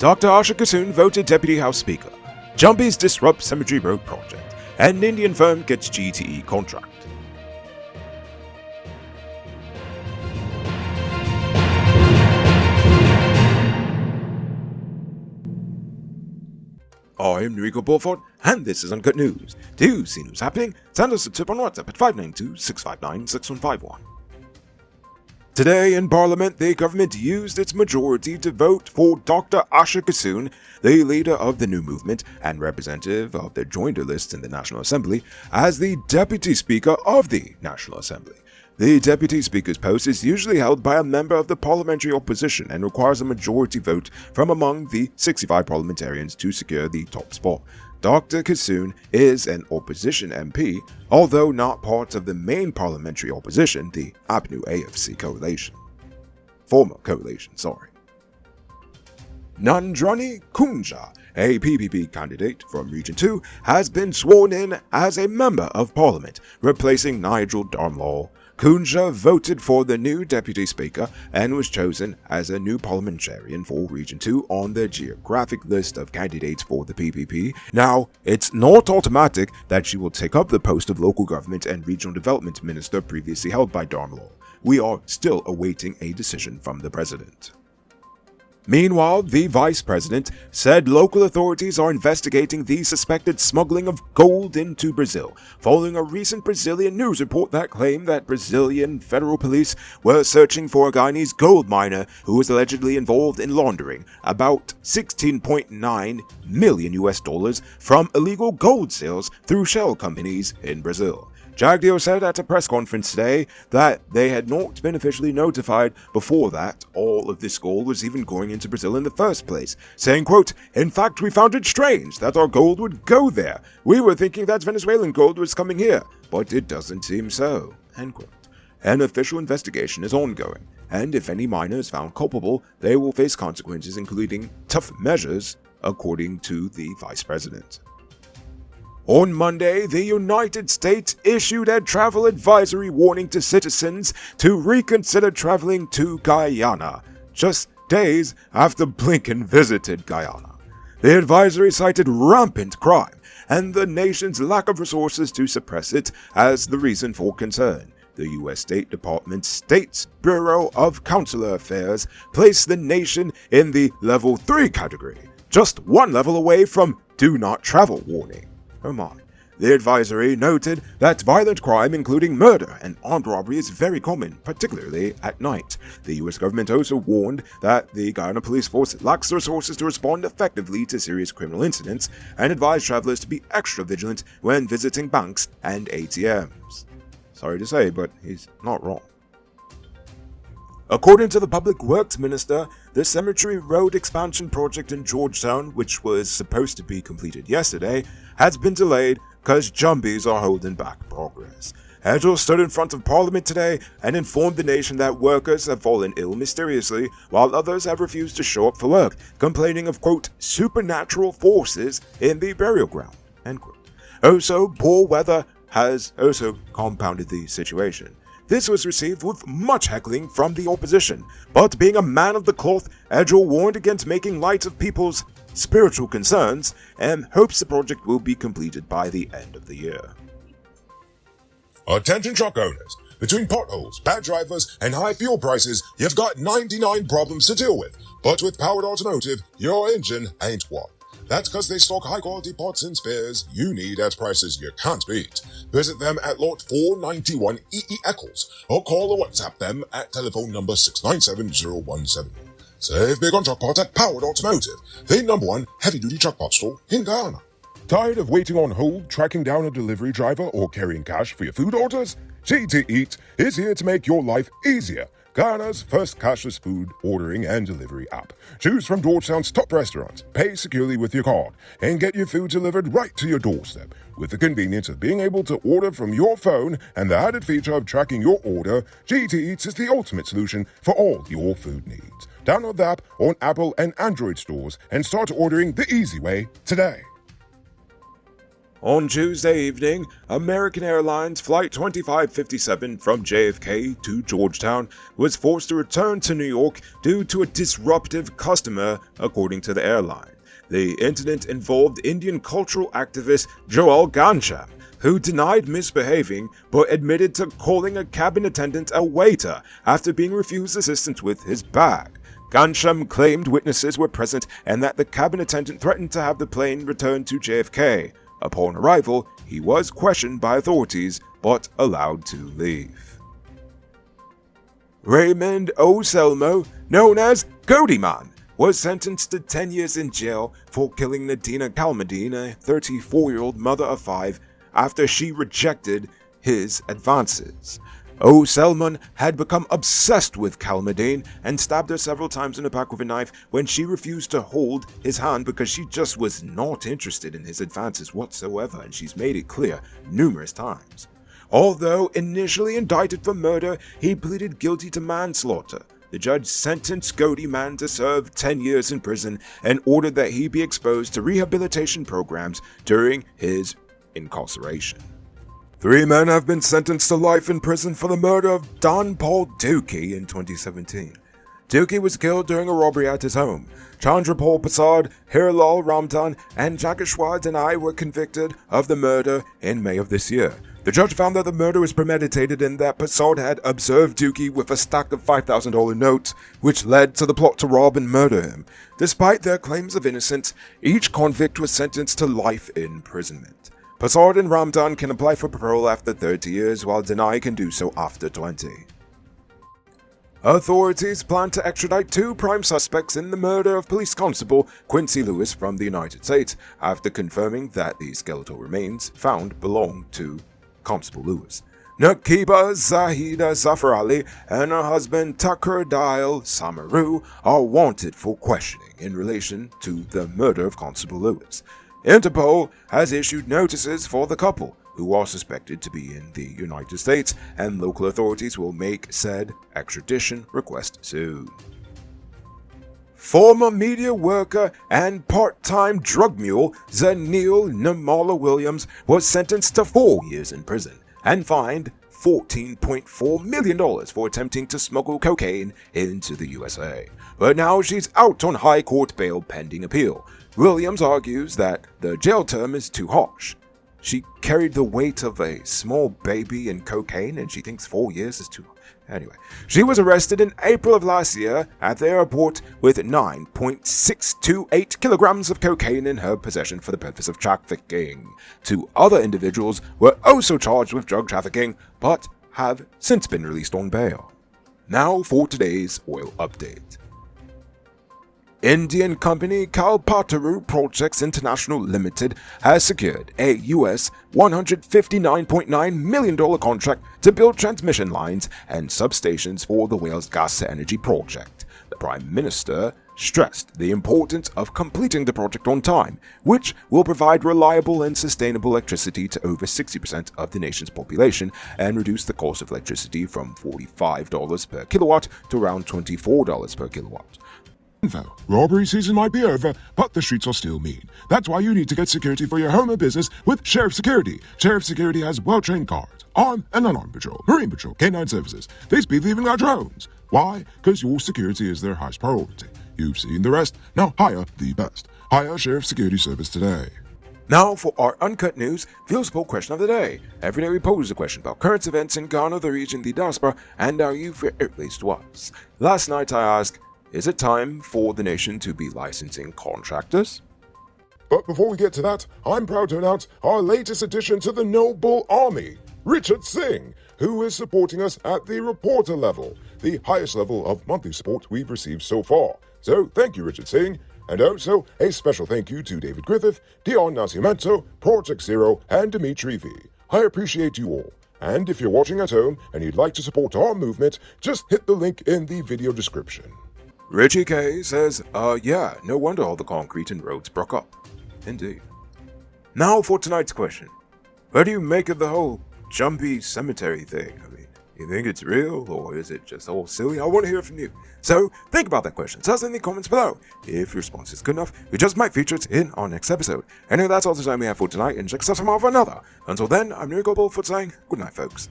Dr. Asha Kassoon voted Deputy House Speaker. Jumbies disrupt Cemetery Road project. And Indian firm gets GTE contract. I'm Enrico Beaufort, and this is Uncut News. To see news happening, send us a tip on WhatsApp at 592-659-6151. Today in Parliament, the government used its majority to vote for Dr. Asha Kassoon, the leader of the New Movement and representative of the Joinder list in the National Assembly, as the Deputy Speaker of the National Assembly. The Deputy Speaker's post is usually held by a member of the parliamentary opposition and requires a majority vote from among the 65 parliamentarians to secure the top spot. Dr. Kassoon is an opposition MP, although not part of the main parliamentary opposition, the APNU-AFC coalition. Former coalition, sorry. Nandrani Kunja, a PPP candidate from Region 2, has been sworn in as a Member of Parliament, replacing Nigel Darmlaw. Kunja voted for the new Deputy Speaker and was chosen as a new parliamentarian for Region 2 on the geographic list of candidates for the PPP. Now, it's not automatic that she will take up the post of Local Government and Regional Development Minister previously held by Darmlaw. We are still awaiting a decision from the President. Meanwhile, the Vice President said local authorities are investigating the suspected smuggling of gold into Brazil, following a recent Brazilian news report that claimed that Brazilian federal police were searching for a Guyanese gold miner who was allegedly involved in laundering about $16.9 million from illegal gold sales through shell companies in Brazil. Jagdeo said at a press conference today that they had not been officially notified before that all of this gold was even going into Brazil in the first place, saying, quote, "In fact, we found it strange that our gold would go there. We were thinking that Venezuelan gold was coming here, but it doesn't seem so," end quote. An official investigation is ongoing, and if any miner is found culpable, they will face consequences including tough measures, according to the Vice President. On Monday, the United States issued a travel advisory warning to citizens to reconsider traveling to Guyana, just days after Blinken visited Guyana. The advisory cited rampant crime and the nation's lack of resources to suppress it as the reason for concern. The U.S. State Department State's Bureau of Consular Affairs placed the nation in the Level 3 category, just one level away from Do Not Travel warning. Oh my. The advisory noted that violent crime, including murder and armed robbery, is very common, particularly at night. The U.S. government also warned that the Guyana police force lacks the resources to respond effectively to serious criminal incidents and advised travelers to be extra vigilant when visiting banks and ATMs. Sorry to say, but he's not wrong. According to the Public Works Minister, the Cemetery Road expansion project in Georgetown, which was supposed to be completed yesterday, has been delayed because Jumbies are holding back progress. Edgell stood in front of Parliament today and informed the nation that workers have fallen ill mysteriously, while others have refused to show up for work, complaining of, quote, supernatural forces in the burial ground, end quote. Also, poor weather has also compounded the situation. This was received with much heckling from the opposition, but being a man of the cloth, Edgell warned against making light of people's spiritual concerns and hopes the project will be completed by the end of the year. Attention truck owners. Between potholes, bad drivers, and high fuel prices, you've got 99 problems to deal with. But with Powered Automotive, your engine ain't one. That's because they stock high-quality parts and spares you need at prices you can't beat. Visit them at Lot 491 EE Eccles, or call or WhatsApp them at telephone number 697-017. Save big on truck parts at Powered Automotive, the #1 heavy-duty truck parts store in Guyana. Tired of waiting on hold, tracking down a delivery driver, or carrying cash for your food orders? GTEats is here to make your life easier. Guyana's first cashless food ordering and delivery app. Choose from Georgetown's top restaurants, pay securely with your card, and get your food delivered right to your doorstep. With the convenience of being able to order from your phone and the added feature of tracking your order, GTEats is the ultimate solution for all your food needs. Download the app on Apple and Android stores and start ordering the easy way today. On Tuesday evening, American Airlines Flight 2557 from JFK to Georgetown was forced to return to New York due to a disruptive customer, according to the airline. The incident involved Indian cultural activist Joel Gansham, who denied misbehaving but admitted to calling a cabin attendant a waiter after being refused assistance with his bag. Gansham claimed witnesses were present and that the cabin attendant threatened to have the plane returned to JFK. Upon arrival, he was questioned by authorities but allowed to leave. Raymond O'Selmo, known as Cody Man, was sentenced to 10 years in jail for killing Nadina Calmadine, a 34-year-old mother of 5, after she rejected his advances. O'Selman had become obsessed with Calmadine and stabbed her several times in the back with a knife when she refused to hold his hand because she just was not interested in his advances whatsoever, and she's made it clear numerous times. Although initially indicted for murder, he pleaded guilty to manslaughter. The judge sentenced Cody Man to serve 10 years in prison and ordered that he be exposed to rehabilitation programs during his incarceration. 3 men have been sentenced to life in prison for the murder of Don Paul Dookie in 2017. Dookie was killed during a robbery at his home. Chandrapal Prasad, Hirlal Ramdan, and Jageshwar Denai were convicted of the murder in May of this year. The judge found that the murder was premeditated and that Prasad had observed Dookie with a stack of $5,000 notes, which led to the plot to rob and murder him. Despite their claims of innocence, each convict was sentenced to life imprisonment. Prasad and Ramdan can apply for parole after 30 years, while Denai can do so after 20. Authorities plan to extradite 2 prime suspects in the murder of police constable Quincy Lewis from the United States, after confirming that the skeletal remains found belong to Constable Lewis. Nakiba Zahida Zafar Ali and her husband Tucker Dial Samaru are wanted for questioning in relation to the murder of Constable Lewis. Interpol has issued notices for the couple, who are suspected to be in the United States, and local authorities will make said extradition request soon. Former media worker and part-time drug mule Zanil Namala Williams was sentenced to 4 years in prison and fined $14.4 million for attempting to smuggle cocaine into the USA. But now she's out on high court bail pending appeal. Williams argues that the jail term is too harsh. She carried the weight of a small baby in cocaine and she thinks 4 years is too harsh. Anyway, she was arrested in April of last year at the airport with 9.628 kilograms of cocaine in her possession for the purpose of trafficking. 2 other individuals were also charged with drug trafficking, but have since been released on bail. Now for today's oil update. Indian company Kalpataru Projects International Limited has secured a US $159.9 million contract to build transmission lines and substations for the Wales Gas to Energy project. The Prime Minister stressed the importance of completing the project on time, which will provide reliable and sustainable electricity to over 60% of the nation's population and reduce the cost of electricity from $45 per kilowatt to around $24 per kilowatt. Info. Robbery season might be over, but the streets are still mean. That's why you need to get security for your home or business with Sheriff Security. Sheriff Security has well-trained guards, armed and unarmed patrol, marine patrol, canine services. These people even got drones. Why? Because your security is their highest priority. You've seen the rest. Now hire the best. Hire Sheriff Security Service today. Now for our Uncut News Views Poll question of the day. Every day we pose a question about current events in Ghana, the region, the diaspora, and our youth it relates to us. Last night I asked, is it time for the nation to be licensing contractors? But before we get to that, I'm proud to announce our latest addition to the Noble Army, Richard Singh, who is supporting us at the reporter level, the highest level of monthly support we've received so far. So thank you, Richard Singh. And also a special thank you to David Griffith, Dion Nascimento, Project Zero, and Dimitri V. I appreciate you all. And if you're watching at home and you'd like to support our movement, just hit the link in the video description. Richie K says, yeah, no wonder all the concrete and roads broke up. Indeed. Now for tonight's question. What do you make of the whole Jumpy Cemetery thing? I mean, You think it's real, or is it just all silly? I want to hear from you. So, think about that question. Tell us in the comments below. If your response is good enough, we just might feature it in our next episode. Anyway, that's all the time we have for tonight, and check us out tomorrow for another. Until then, I'm Nico Bullfoot saying good night, folks.